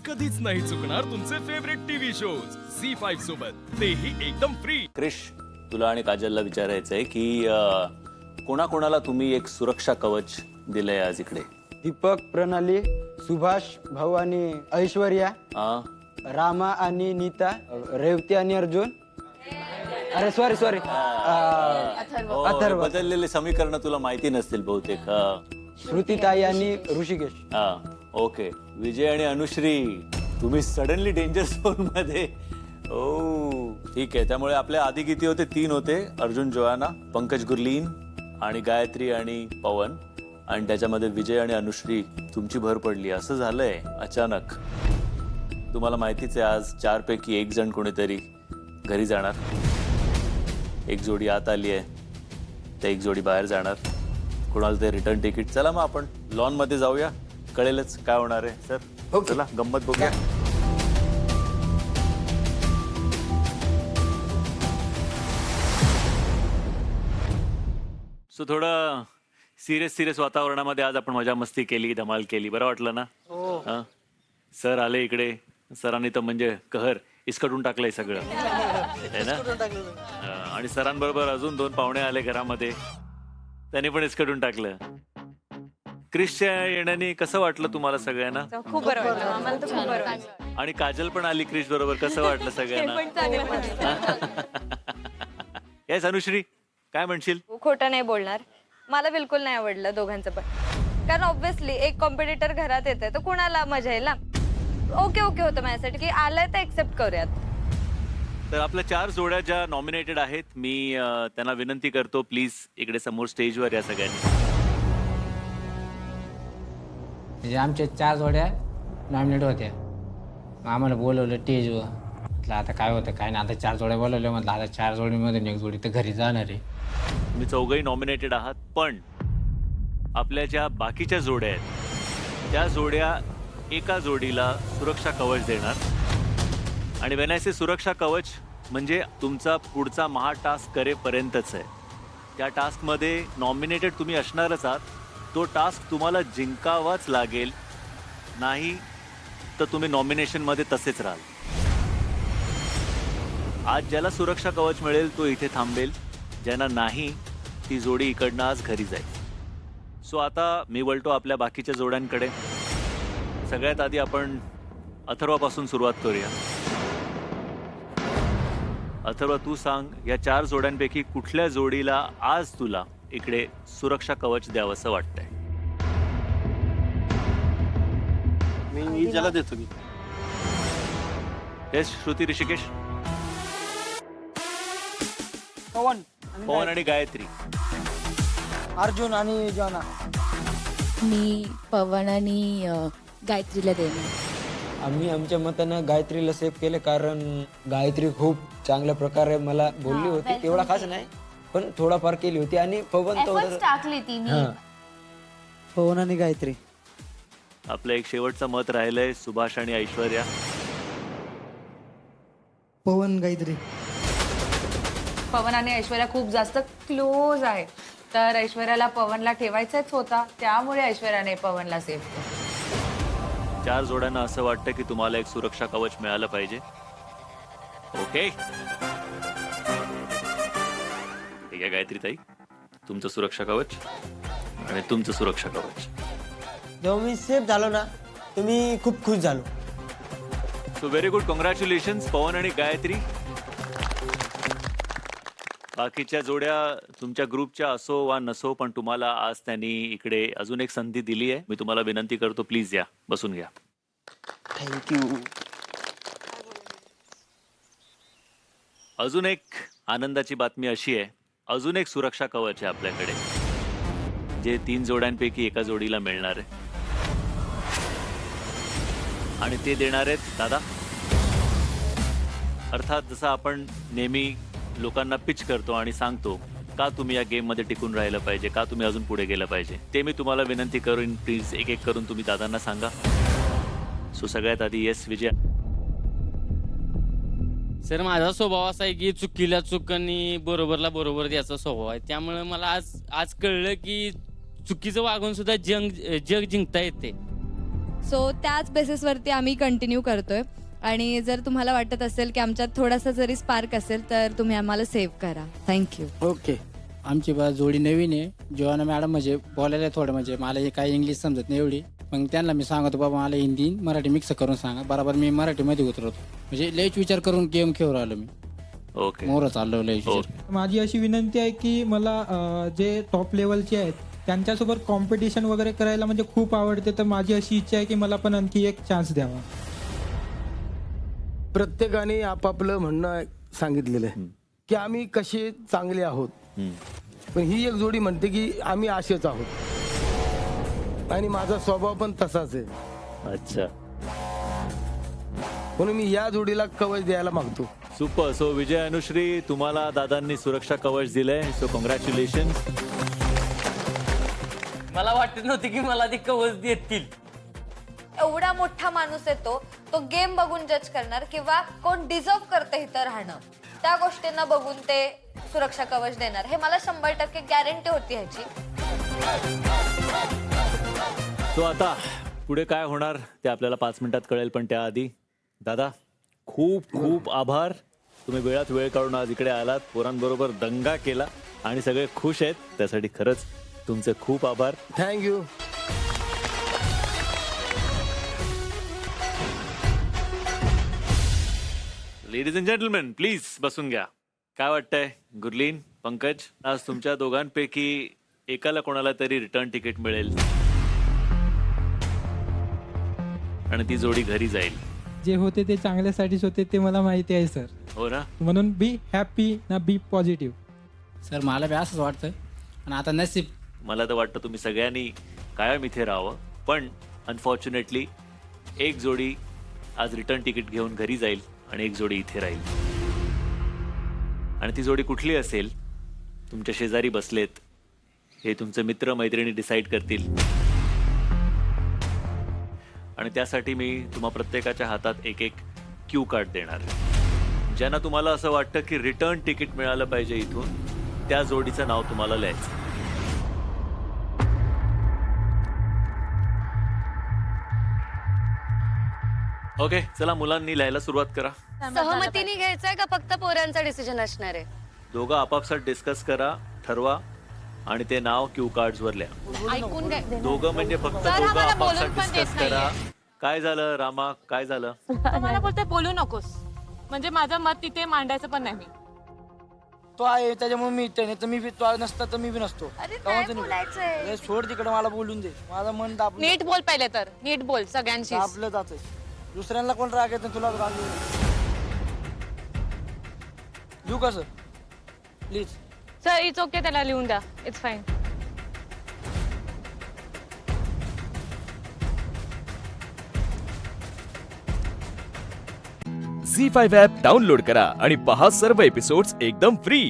कधीच नाही चुकणार तुमचे फेवरेट टीव्ही शोज झी5 सोबत, तेही एकदम फ्री. क्रिश, तुला आणि काजलला विचारायचंय की कोणाकोणाला तुम्ही एक सुरक्षा कवच दिलंय आज इकडे? दीपक, प्रणाली, सुभाष, भाऊ आणि ऐश्वर्या, हा? रामा आणि नीता, रेवती आणि अर्जुन. अरे सॉरी हो, अथर्व. बदललेले समीकरण तुला माहिती नसतील बहुतेक. श्रुतीताई आणि ऋषिकेश. हा, ओके. विजय आणि अनुश्री, तुम्ही सडनली डेंजर झोन मध्ये. ओ ठीक आहे. त्यामुळे आपल्या आधी किती होते? 3 होते. अर्जुन, जोआना, पंकज गुरलीन आणि गायत्री आणि पवन. आणि त्याच्यामध्ये विजय आणि अनुश्री तुमची भर पडली. असं झालंय अचानक. तुम्हाला माहितीच आहे आज 4 पैकी 1 जण कोणीतरी घरी जाणार. एक जोडी आत आली आहे, तर एक जोडी बाहेर जाणार. कोणाला ते रिटर्न तिकीट. चला मग आपण लॉन मध्ये जाऊया, कळेलच काय होणार आहे. सर चला गंमत बघूया. सो थोडं सिरियस वातावरणामध्ये आज आपण मजा मस्ती केली, धमाल केली. बरं वाटलं ना? हा. सर आले इकडे. सरांनी तर म्हणजे कहर इसकटून टाकलंय सगळं, है ना? आणि सरांबरोबर अजून 2 पाहुणे आले घरामध्ये, त्यांनी पण इसकटून टाकलं. क्रिशच्या येण्याने कसं वाटलं तुम्हाला सगळ्यांना? खूप बरं वाटलं आम्हाला, तर खूप बरं वाटलं. आणि काजल पण आली क्रिश बरोबर. कसं वाटलं सगळ्यांना? येस अनुश्री, काय म्हणशील? खोटं नाही बोलणार, मला बिलकुल नाही आवडलं दोघांचं पण. कारण ऑब्व्हियसली एक कॉम्पिटिटर घरात येते तर कुणाला मजा येईल ना. ओके होतं माझ्यासाठी की आलंय तर एक्सेप्ट करूयात. तर आपल्या 4 जोड्या ज्या नॉमिनेटेड आहेत, मी त्यांना विनंती करतो प्लीज इकडे समोर स्टेजवर या सगळ्यांनी. म्हणजे आमच्या 4 जोड्या नॉमिनेट होत्या. आम्हाला बोलवलं स्टेजवर. म्हटलं आता काय होतं काय नाही. आता 4 जोड्या बोलवल्या. म्हटलं आता 4 जोडीमधून एक जोडी तर घरी जाणार आहे. तुम्ही 4घंही नॉमिनेटेड आहात, पण आपल्या ज्या बाकीच्या जोड्या आहेत त्या जोड्या एका जोडीला सुरक्षा कवच देणार. आणि वेन आय से सुरक्षा कवच म्हणजे तुमचा पुढचा महा टास्क करेपर्यंतच आहे. त्या टास्कमध्ये नॉमिनेटेड तुम्ही असणारच आहात. तो टास्क तुम्हाला जिंकावाच लागेल, नाही तर तुम्ही नॉमिनेशनमध्ये तसेच राहाल. आज ज्याला सुरक्षा कवच मिळेल तो इथे थांबेल, ज्यांना नाही ती जोडी इकडनं आज घरी जाईल. सो आता मी वळतो आपल्या बाकीच्या जोड्यांकडे. सगळ्यात आधी आपण अथर्वापासून सुरुवात करूया. अथर्व, तू सांग या 4 जोड्यांपैकी कुठल्या जोडीला आज तुला इकडे सुरक्षा कवच द्यावंसं वाटतंय? मी ज्याला देतो की. येस, श्रुती, ऋषिकेश, पवन आणि गायत्री. अर्जुन आणि जोना. मी पवन आणि गायत्रीला देणार. आम्ही आमच्या मतानं गायत्रीला सेव्ह केले, कारण गायत्री खूप चांगल्या प्रकारे मला बोलली होती. तेवढा खास नाही पण थोडाफार केली होती. आणि पवन Efforts टाकली तिने. पवन आणि गायत्री. आपलं एक शेवटचं मत राहिलंय, सुभाष आणि ऐश्वर्या. पवन, गायत्री. पवन आणि ऐश्वर्या खूप जास्त क्लोज आहे, तर ऐश्वर्याला पवनला ठेवायचाच होता, त्यामुळे ऐश्वर्याने पवनला सेव्ह केलं. 4 जोड्यांना असं वाटतं की तुम्हाला एक सुरक्षा कवच मिळालं पाहिजे. ओके, ठीक आहे गायत्री ताई, तुमचं सुरक्षा कवच आणि तुमचं सुरक्षा कवच. जेव्हा मी सेफ झालो ना तर मी खूप खुश झालो. सो व्हेरी गुड, कॉंग्रॅच्युलेशन्स पवन आणि गायत्री. बाकीच्या जोड्या तुमच्या ग्रुपच्या असो वा नसो, पण तुम्हाला आज त्यांनी इकडे अजून एक संधी दिली आहे. मी तुम्हाला विनंती करतो प्लीज या, बसून घ्या. थँक्यू. अजून एक आनंदाची बातमी अशी आहे, अजून एक सुरक्षा कवच आहे आपल्याकडे, जे 3 जोड्यांपैकी एका जोडीला मिळणार आहे. आणि ते देणार आहेत दादा. अर्थात जसं आपण नेहमी लोकांना पिच करतो आणि सांगतो का तुम्ही या गेम मध्ये टिकून राहिलं पाहिजे, का तुम्ही अजून पुढे गेलं पाहिजे, ते मी तुम्हाला विनंती करून प्लीज एक एक करून तुम्ही दादांना सांगा. सो सगळ्यात आधी येस विजय. सर, माझा स्वभाव असा आहे की चुकीला चूक आणि बरोबरला बरोबर द्यायचा स्वभाव आहे. त्यामुळे मला आज कळलं की चुकीचं वागून सुद्धा जग जिंकता येते. सो त्याच बेसिसवरती आम्ही कंटिन्यू करतोय. आणि जर तुम्हाला वाटत असेल की आमच्यात थोडासा जरी स्पार्क असेल तर तुम्ही आम्हाला सेव्ह करा. थँक्यू. ओके. आमची बा जोडी नवीन आहे. जोवाना मॅडम म्हणजे बोलायला थोडं म्हणजे मला हे काही इंग्लिश समजत नाही एवढी. मग त्यांना मी सांगतो बाबा मला हिंदी मराठी मिक्स करून सांगा. बरोबर मी मराठीमध्ये उतरवतो. म्हणजे लयच विचार करून गेम खेळून आलो मी. ओके. मोर चाललो लयच विचार. माझी अशी विनंती आहे की मला जे टॉप लेवलचे आहेत त्यांच्यासोबत कॉम्पिटिशन वगैरे करायला म्हणजे खूप आवडते. तर माझी अशी इच्छा आहे की मला पण आणखी एक चान्स द्यावा. प्रत्येकाने आपापलं म्हणणं सांगितलेलं आहे की आम्ही कसे चांगले आहोत. पण ही एक जोडी म्हणते की आम्ही असेच आहोत आणि माझा स्वभाव पण तसाच आहे. अच्छा. म्हणून मी या जोडीला कवच द्यायला मागतो. सुपर. सो विजय अनुश्री, तुम्हाला दादांनी सुरक्षा कवच दिलंय. So congratulation. मला वाटत नव्हती की मला ते कवच देतील. एवढा मोठा माणूस येतो तो गेम बघून जज करणार किंवा कोण डिझर्व करते इथं राहणं त्या गोष्टींना बघून ते सुरक्षा कवच देणार. हे मला 100% गॅरंटी होती ह्याची. तो आता पुढे काय होणार ते आपल्याला 5 मिनिटात कळेल. पण त्याआधी दादा खूप खूप आभार. तुम्ही वेळात वेळ काढून आज इकडे आलात, पोरांबरोबर दंगा केला आणि सगळे खुश आहेत. त्यासाठी खरंच तुमचे खूप आभार. Thank you. Ladies and gentleman please बसून घ्या. काय वाटतंय गुरलीन, पंकज, आज तुमच्या दोघांपैकी एकाला कोणाला तरी रिटर्न तिकीट मिळेल आणि ती जोडी घरी जाईल. जे होते ते चांगल्यासाठीच होते ते मला माहिती आहे सर. हो ना? म्हणून बी हॅपी ना बी पॉझिटिव्ह. सर मला बी असंच वाटतं. आणि आता नसीब मला तर वाटतं तुम्ही सगळ्यांनी कायम इथे राहावं. पण अनफॉर्च्युनेटली एक जोडी आज रिटर्न तिकीट घेऊन घरी जाईल आणि एक जोडी इथे राहील. आणि ती जोडी कुठली असेल तुमच्या शेजारी बसलेत हे तुमचे मित्र मैत्रिणी डिसाईड करतील. आणि त्यासाठी मी तुम्हा प्रत्येकाच्या हातात एक एक क्यू कार्ड देणार. ज्यांना तुम्हाला असं वाटतं की रिटर्न तिकीट मिळालं पाहिजे इथून त्या जोडीचं नाव तुम्हाला लिहायचं. ओके चला मुलांनी लिहायला सुरुवात करा. सहमतीने घ्यायचंय का फक्त पोरांचा डिसिजन असणार आहे? दोघं आपापसात डिस्कस करा, ठरवा आणि ते नाव क्यू कार्ड्स वर लिहा. दोघं म्हणजे फक्त दोघं आपापसात डिस्कस करा. काय झालं रामा, काय झालं? मला बोलतोय बोलू नकोस. म्हणजे माझं मत तिथे मांडायचं पण नाही. मी तो आहे त्याच्यामुळे मी इथे नाही तर मी तो नसता तर मी बी नसतो. अरे काय बोलायचंय? अरे सोड तिकडे मला बोलून दे. माझं मन दाबलं नीट बोल पहिले तर. नीट बोल सगळ्यांशी. दाबलं जातं. दुसऱ्यांना कोण राग येत तुला राग येऊ कसं प्लीज. सर इट्स ओके, त्याला लिहून द्या. It's fine. झी5 ॲप डाउनलोड करा आणि पहा सर्व एपिसोड्स एकदम फ्री.